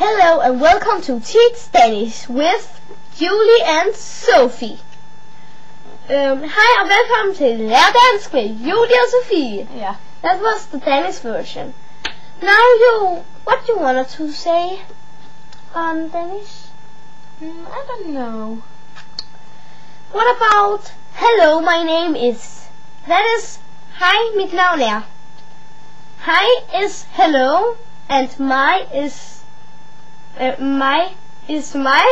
Hello and welcome to Teach Danish with Julie and Sophie. Hej og velkommen til Lær Dansk med Julie og Sophie. Yeah. That was the Danish version. Now what you wanted to say on Danish? I don't know. What about hello, my name is? That is hej, mit navn er. Hej is hello and my is my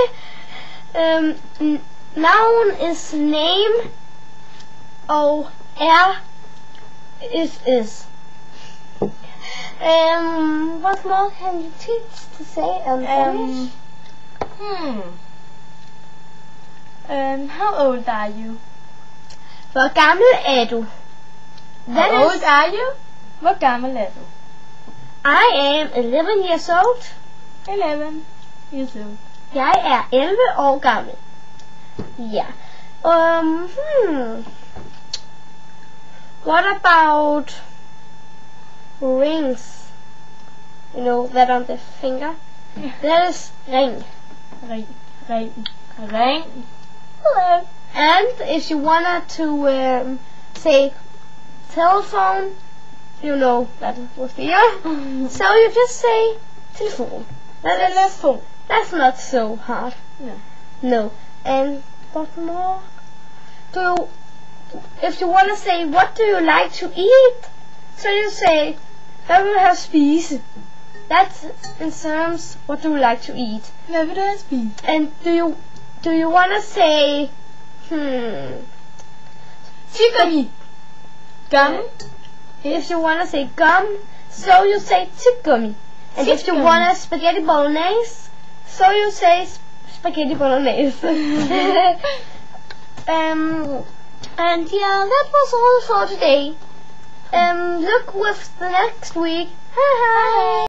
noun is name og er is. What more can you teach to say on Danish? How old are you? Hvor gammel er du? How old are you? Hvor gammel er du? I am 11 years old. 11 years old. Jeg er 11 år gammel. Ja. What about rings? You know that on the finger? Yeah. That is ring. Ring. Hello. And if you wanted to say telephone, you know that was the ear. So you just say telephone. Telephone. That's not so hard. No. And what more? If you want to say what do you like to eat, so you say hvad vil du have spise? That's in terms what do you like to eat? Hvad vil du have spise? And do you want to say Tyggegummi. Gum. If you want to say gum, so you say tyggegummi. And if you want a spaghetti bolognese, so you say spaghetti bolognese. And yeah, that was all for today. Look with the next week. Hi.